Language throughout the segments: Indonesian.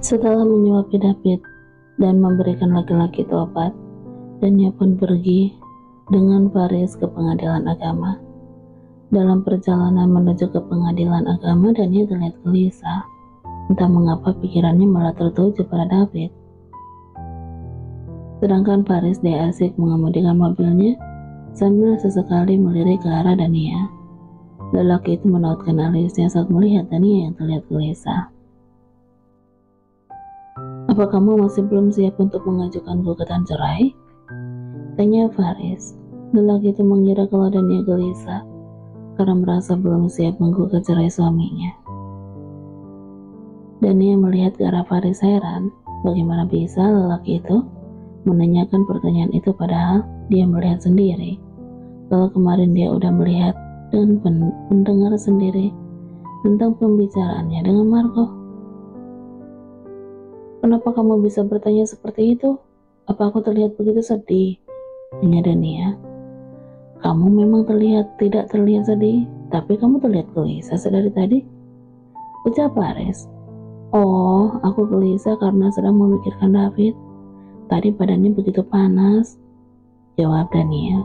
Setelah menyuapi David dan memberikan laki-laki itu obat, Dania pun pergi dengan Faris ke pengadilan agama. Dalam perjalanan menuju ke pengadilan agama, Dania terlihat gelisah. Entah mengapa pikirannya malah tertuju pada David. Sedangkan Faris dia asik mengemudikan mobilnya sambil sesekali melirik ke arah Dania. Lelaki itu menautkan alisnya saat melihat Dania yang terlihat gelisah. "Apa kamu masih belum siap untuk mengajukan gugatan cerai?" tanya Faris. Lelaki itu mengira kalau Dania gelisah karena merasa belum siap menggugat cerai suaminya. Dania melihat ke arah Faris heran, bagaimana bisa lelaki itu menanyakan pertanyaan itu padahal dia melihat sendiri kalau kemarin dia udah melihat dan mendengar sendiri tentang pembicaraannya dengan Marco. "Kenapa kamu bisa bertanya seperti itu? Apa aku terlihat begitu sedih?" tanya Dania. "Kamu memang tidak terlihat sedih, tapi kamu terlihat gelisah sedari tadi," ucap Faris. "Oh, aku gelisah karena sedang memikirkan David. Tadi badannya begitu panas," jawab Dania.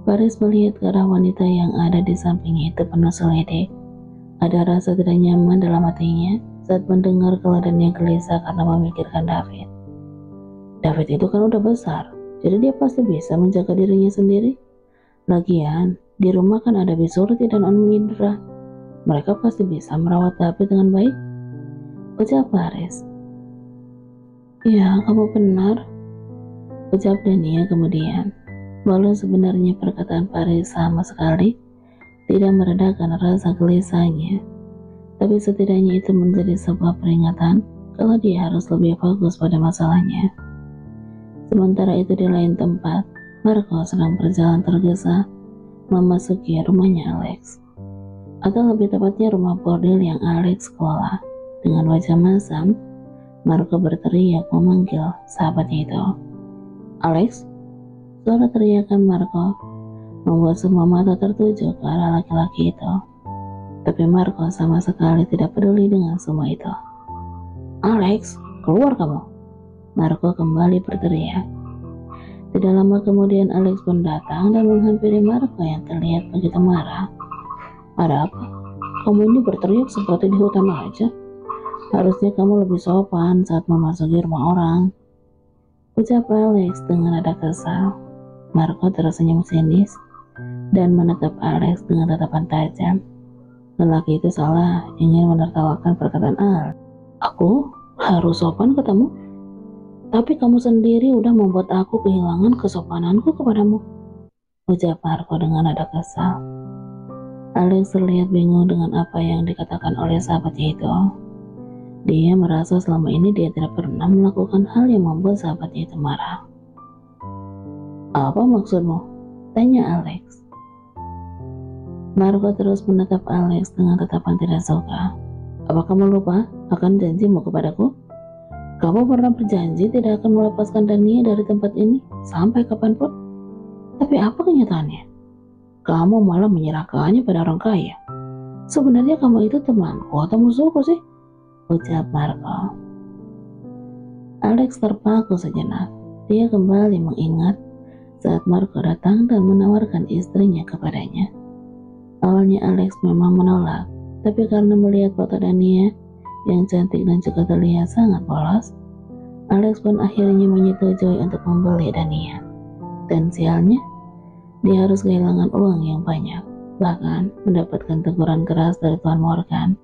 Faris melihat ke arah wanita yang ada di sampingnya itu penuh seledek. Ada rasa tidak nyaman dalam hatinya saat mendengar kalau Dania gelisah karena memikirkan David. David itu kan udah besar, jadi dia pasti bisa menjaga dirinya sendiri. Lagian, di rumah kan ada Bisurti dan Om Indra. Mereka pasti bisa merawat David dengan baik, ucap Faris. "Ya, kamu benar," ucap Dania kemudian. Walau sebenarnya perkataan Faris sama sekali tidak meredakan rasa gelisahnya, tapi setidaknya itu menjadi sebuah peringatan kalau dia harus lebih fokus pada masalahnya. Sementara itu di lain tempat, Marco sedang berjalan tergesa memasuki rumahnya Alex, atau lebih tepatnya rumah bordil yang Alex kelola. Dengan wajah masam, Marco berteriak memanggil sahabatnya itu. "Alex!" Suara teriakan Marco membuat semua mata tertuju ke arah laki-laki itu. Tapi Marco sama sekali tidak peduli dengan semua itu. "Alex, keluar kamu!" Marco kembali berteriak. Tidak lama kemudian Alex pun datang dan menghampiri Marco yang terlihat begitu marah. "Ada apa? Kamu ini berteriak seperti di hutan aja. Harusnya kamu lebih sopan saat memasuki rumah orang," ucap Alex dengan nada kesal. Marco tersenyum sinis dan menatap Alex dengan tatapan tajam. Lelaki itu salah ingin menertawakan perkataan Alex. "Aku harus sopan katamu? Tapi kamu sendiri udah membuat aku kehilangan kesopananku kepadamu," ucap Marco dengan nada kesal. Alex terlihat bingung dengan apa yang dikatakan oleh sahabatnya itu. Dia merasa selama ini dia tidak pernah melakukan hal yang membuat sahabatnya itu marah. "Apa maksudmu?" tanya Alex. Marco terus menatap Alex dengan tatapan tidak suka. "Apa kamu lupa akan janjimu kepadaku? Kamu pernah berjanji tidak akan melepaskan Dania dari tempat ini sampai kapanpun. Tapi apa kenyataannya? Kamu malah menyerahkannya pada orang kaya. Sebenarnya kamu itu temanku atau musuhku sih?" ucap Marco. Alex terpaku sejenak. Dia kembali mengingat saat Marco datang dan menawarkan istrinya kepadanya. Awalnya Alex memang menolak, tapi karena melihat foto Dania yang cantik dan juga terlihat sangat polos, Alex pun akhirnya menyetujui untuk membeli Dania. Dan sialnya, dia harus kehilangan uang yang banyak, bahkan mendapatkan teguran keras dari Tuan Morgan.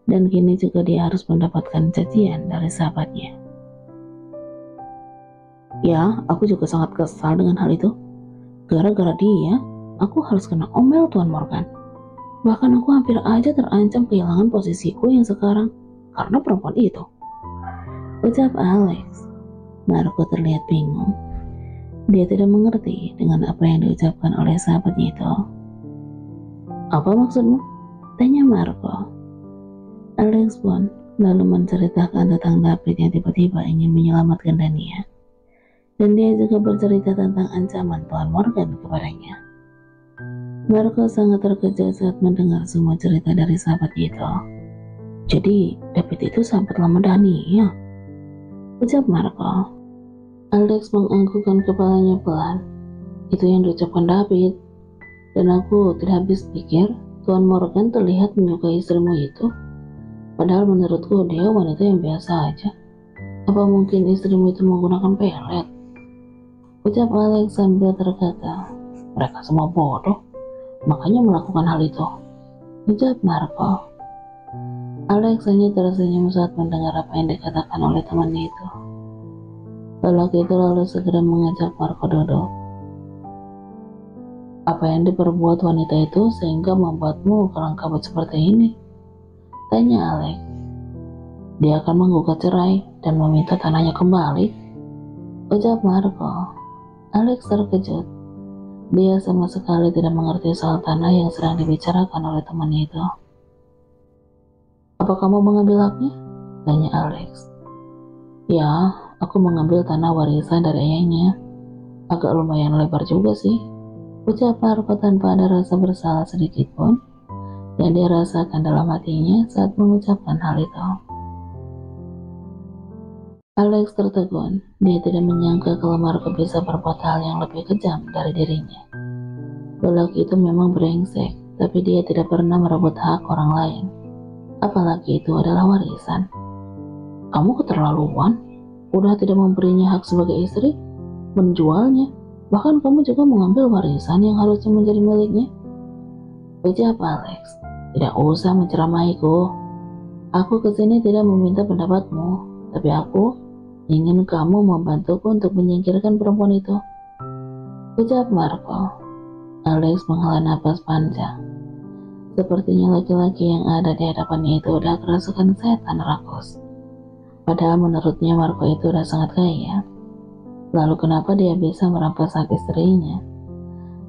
Dan kini juga dia harus mendapatkan cacian dari sahabatnya. "Ya, aku juga sangat kesal dengan hal itu. Gara-gara dia, aku harus kena omel Tuan Morgan. Bahkan aku hampir aja terancam kehilangan posisiku yang sekarang karena perempuan itu," ucap Alex. Marco terlihat bingung. Dia tidak mengerti dengan apa yang diucapkan oleh sahabatnya itu. "Apa maksudmu?" tanya Marco. Alex pun lalu menceritakan tentang David yang tiba-tiba ingin menyelamatkan Dania. Dan dia juga bercerita tentang ancaman Tuan Morgan kepadanya. Marco sangat terkejut saat mendengar semua cerita dari sahabatnya itu. Jadi David itu sempat lama Dania, ucap Marco. Alex menganggukkan kepalanya pelan. Itu yang diucapkan David. Dan aku tidak habis pikir, Tuan Morgan terlihat menyukai istrimu itu. Padahal menurutku dia wanita yang biasa aja. Apa mungkin istrimu itu menggunakan pelet? Ucap Alex sambil terkata. Mereka semua bodoh, makanya melakukan hal itu. Ucap Marco. Alex hanya tersenyum saat mendengar apa yang dikatakan oleh temannya itu. Lelaki itu lalu segera mengajak Marco duduk. Apa yang diperbuat wanita itu sehingga membuatmu kalang kabut seperti ini? Tanya Alex. Dia akan menggugat cerai dan meminta tanahnya kembali. Ucap Marco. Alex terkejut. Dia sama sekali tidak mengerti soal tanah yang sedang dibicarakan oleh temannya itu. Apa kamu mengambil haknya? Tanya Alex. Ya, aku mengambil tanah warisan dari ayahnya. Agak lumayan lebar juga sih. Ucap Marco tanpa ada rasa bersalah sedikit pun yang dia rasakan dalam hatinya saat mengucapkan hal itu. Alex tertegun. Dia tidak menyangka kalau Marco bisa berbuat hal yang lebih kejam dari dirinya. Lelaki itu memang brengsek, tapi dia tidak pernah merebut hak orang lain. Apalagi itu adalah warisan. Kamu keterlaluan. Udah tidak memberinya hak sebagai istri, menjualnya. Bahkan kamu juga mengambil warisan yang harusnya menjadi miliknya. Ucap Alex. Tidak usah menceramahiku. Aku kesini tidak meminta pendapatmu, tapi aku ingin kamu membantuku untuk menyingkirkan perempuan itu. Ucap Marco. Alex menghela napas panjang. Sepertinya laki-laki yang ada di hadapannya itu udah kerasukan setan rakus. Padahal menurutnya Marco itu udah sangat kaya. Lalu kenapa dia bisa merampas hak istrinya?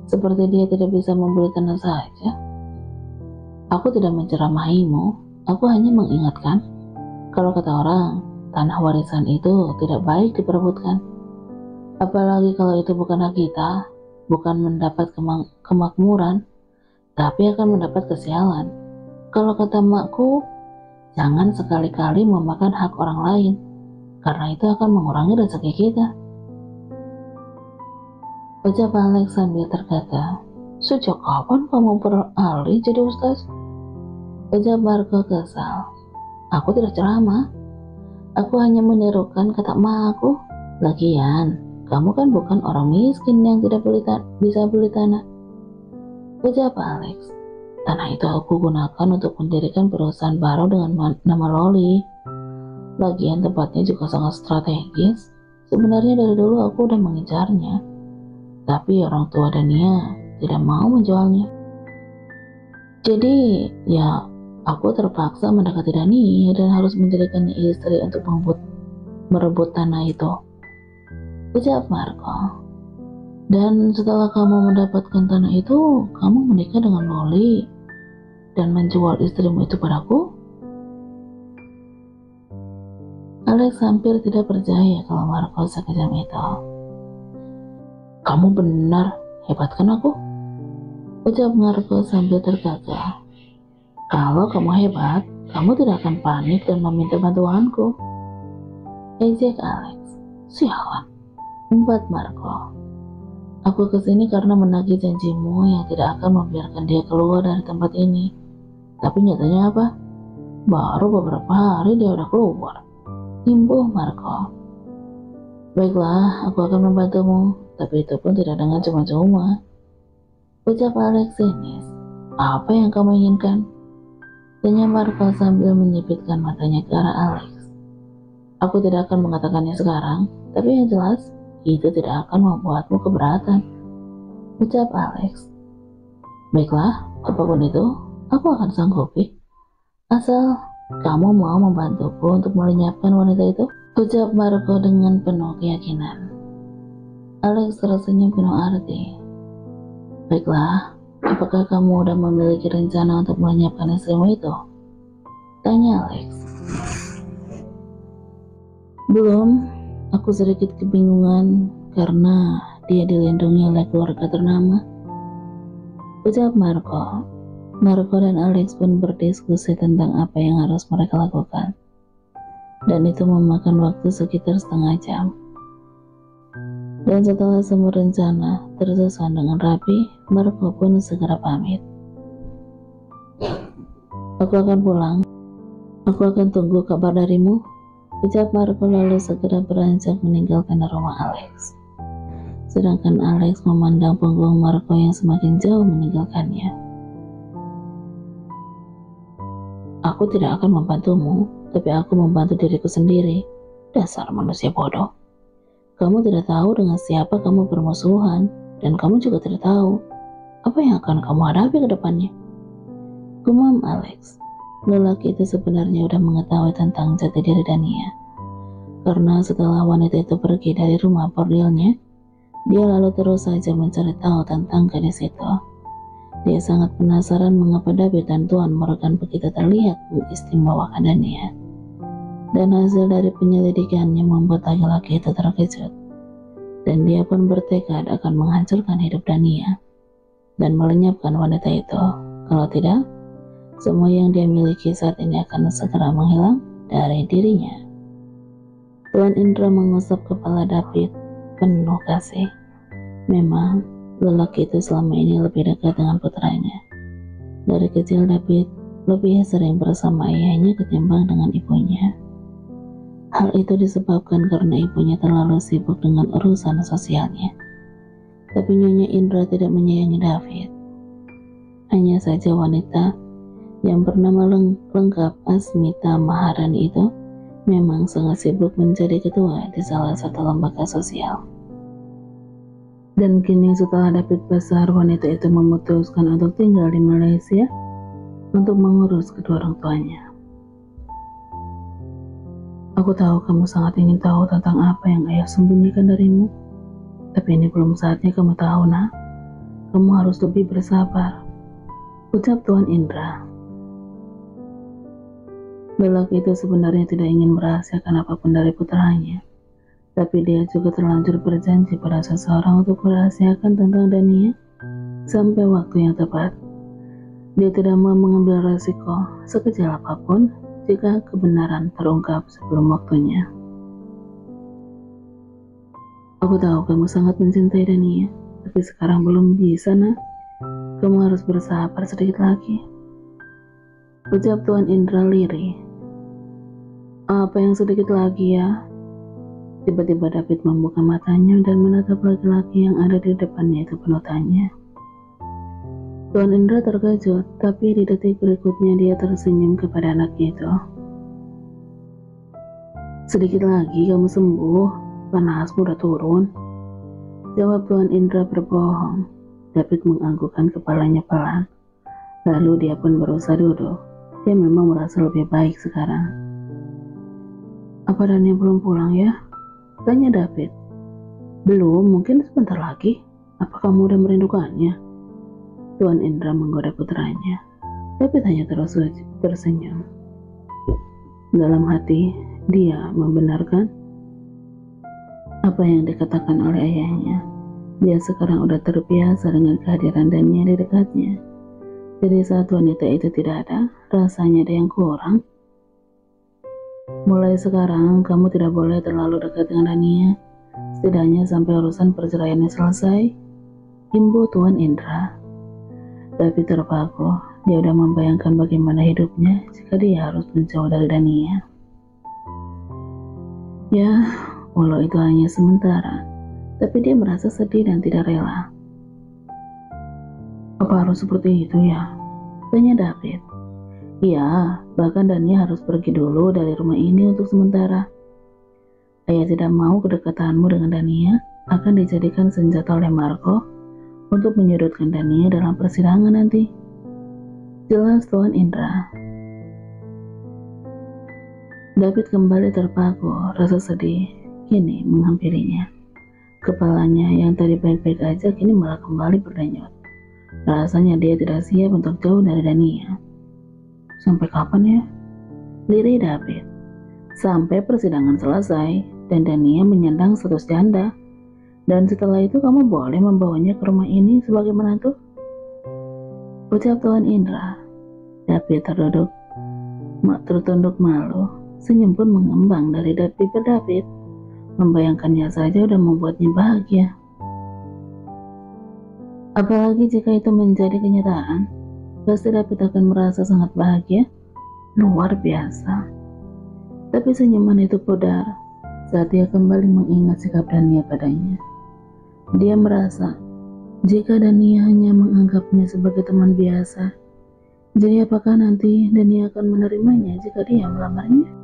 Seperti dia tidak bisa membeli tanah saja. Aku tidak menceramahimu, aku hanya mengingatkan. Kalau kata orang, tanah warisan itu tidak baik diperebutkan. Apalagi kalau itu bukan hak kita, bukan mendapat kemakmuran, tapi akan mendapat kesialan. Kalau kata makku, jangan sekali-kali memakan hak orang lain, karena itu akan mengurangi rezeki kita. Ucap Alex sambil terkata, sejak kapan kamu beralih jadi ustaz? Ucap Marco kesal. Aku tidak ceramah. Aku hanya menirukan kata emak aku. Lagian, kamu kan bukan orang miskin yang tidak bisa beli tanah. Ucap Alex. Tanah itu aku gunakan untuk mendirikan perusahaan baru dengan nama Loli. Lagian tempatnya juga sangat strategis. Sebenarnya dari dulu aku udah mengincarnya. Tapi orang tua Dania tidak mau menjualnya. Jadi ya aku terpaksa mendekati Dania dan harus menjadikannya istri untuk merebut tanah itu. Ucap Marco. Dan setelah kamu mendapatkan tanah itu, kamu menikah dengan Loli dan menjual istrimu itu padaku? Alex hampir tidak percaya kalau Marco sekejam itu. Kamu benar, hebat kan aku? Ucap Marco sambil tergagah. Kalau kamu hebat, kamu tidak akan panik dan meminta bantuanku. Ejek Alex. Sialan. Empat Marco. Aku kesini karena menagih janjimu yang tidak akan membiarkan dia keluar dari tempat ini. Tapi nyatanya apa? Baru beberapa hari dia udah keluar. Imbuh Marco. Baiklah, aku akan membantumu, tapi itu pun tidak dengan cuma-cuma. Ucap Alex sinis. Apa yang kamu inginkan? Tanya Marco sambil menyipitkan matanya ke arah Alex. Aku tidak akan mengatakannya sekarang, tapi yang jelas, itu tidak akan membuatmu keberatan. Ucap Alex. Baiklah, apapun itu, aku akan sanggupi. Asal kamu mau membantuku untuk melenyapkan wanita itu. Ucap Marco dengan penuh keyakinan. Alex tersenyum penuh arti. Baiklah, apakah kamu udah memiliki rencana untuk melenyapkan istrimu itu? Tanya Alex. Belum, aku sedikit kebingungan karena dia dilindungi oleh keluarga ternama. Ucap Marco. Marco dan Alex pun berdiskusi tentang apa yang harus mereka lakukan. Dan itu memakan waktu sekitar setengah jam. Dan setelah semua rencana tersusun dengan rapi, Marco pun segera pamit. Aku akan pulang. Aku akan tunggu kabar darimu, ucap Marco lalu segera beranjak meninggalkan rumah Alex. Sedangkan Alex memandang punggung Marco yang semakin jauh meninggalkannya. Aku tidak akan membantumu, tapi aku membantu diriku sendiri. Dasar manusia bodoh. Kamu tidak tahu dengan siapa kamu bermusuhan, dan kamu juga tidak tahu apa yang akan kamu hadapi ke depannya. Gumam Alex. Lelaki itu sebenarnya sudah mengetahui tentang jati diri Dania. Karena setelah wanita itu pergi dari rumah bordelnya, dia lalu terus saja mencari tahu tentang gadis itu. Dia sangat penasaran mengapa David dan Tuan Morgan begitu terlihat mengistimewakan Dania. Dan hasil dari penyelidikannya membuat laki-laki itu terkejut. Dan dia pun bertekad akan menghancurkan hidup Dania dan melenyapkan wanita itu. Kalau tidak, semua yang dia miliki saat ini akan segera menghilang dari dirinya. Tuan Indra mengusap kepala David penuh kasih. Memang lelaki itu selama ini lebih dekat dengan putranya. Dari kecil David lebih sering bersama ayahnya ketimbang dengan ibunya. Hal itu disebabkan karena ibunya terlalu sibuk dengan urusan sosialnya. Tapi Nyonya Indra tidak menyayangi David. Hanya saja wanita yang bernama lengkap Asmita Maharani itu memang sangat sibuk menjadi ketua di salah satu lembaga sosial. Dan kini setelah David besar, wanita itu memutuskan untuk tinggal di Malaysia untuk mengurus kedua orang tuanya. Aku tahu kamu sangat ingin tahu tentang apa yang ayah sembunyikan darimu. Tapi ini belum saatnya kamu tahu, nak. Kamu harus lebih bersabar, ucap Tuan Indra. Lelaki itu sebenarnya tidak ingin merahasiakan apapun dari putranya. Tapi dia juga terlanjur berjanji pada seseorang untuk merahasiakan tentang Dania sampai waktu yang tepat. Dia tidak mau mengambil resiko sekecil apapun jika kebenaran terungkap sebelum waktunya. Aku tahu kamu sangat mencintai Dania, tapi sekarang belum bisa, nak. Kamu harus bersabar sedikit lagi, ucap Tuan Indra lirih. Apa yang sedikit lagi ya? Tiba-tiba David membuka matanya dan menatap laki-laki yang ada di depannya itu penuh tanya. Tuan Indra terkejut, tapi di detik berikutnya dia tersenyum kepada anaknya itu. Sedikit lagi kamu sembuh, panasmu udah turun, jawab Tuan Indra berbohong. David menganggukkan kepalanya pelan. Lalu dia pun berusaha duduk. Dia memang merasa lebih baik sekarang. Apa Dania belum pulang ya? Tanya David. Belum, mungkin sebentar lagi. Apa kamu udah merindukannya? Tuan Indra menggoda putranya. David hanya terus tersenyum. Dalam hati, dia membenarkan apa yang dikatakan oleh ayahnya. Dia sekarang udah terbiasa dengan kehadiran Dania di dekatnya. Jadi saat wanita itu tidak ada, rasanya ada yang kurang. Mulai sekarang, kamu tidak boleh terlalu dekat dengan Dania, setidaknya sampai urusan perceraiannya selesai, imbu Tuan Indra. Tapi terpaku, dia udah membayangkan bagaimana hidupnya jika dia harus menjauh dari Dania. Ya, walau itu hanya sementara, tapi dia merasa sedih dan tidak rela. Apa harus seperti itu ya? Tanya David. Iya, bahkan Dania harus pergi dulu dari rumah ini untuk sementara. Ayah tidak mau kedekatanmu dengan Dania akan dijadikan senjata oleh Marco untuk menyudutkan Dania dalam persidangan nanti. Jelas Tuan Indra. David kembali terpaku, rasa sedih kini menghampirinya. Kepalanya yang tadi baik-baik aja kini malah kembali berdenyut. Rasanya dia tidak siap untuk jauh dari Dania. Sampai kapan ya? Lirih David. Sampai persidangan selesai dan Dania menyandang status janda. Dan setelah itu kamu boleh membawanya ke rumah ini sebagai menantu. Ucap Tuan Indra. David tertunduk malu. Senyum pun mengembang dari bibir David. Membayangkannya saja udah membuatnya bahagia. Apalagi jika itu menjadi kenyataan, pasti David akan merasa sangat bahagia, luar biasa. Tapi senyuman itu pudar saat dia kembali mengingat sikap Dania padanya. Dia merasa jika Dania hanya menganggapnya sebagai teman biasa, jadi apakah nanti Dania akan menerimanya jika dia melamarnya?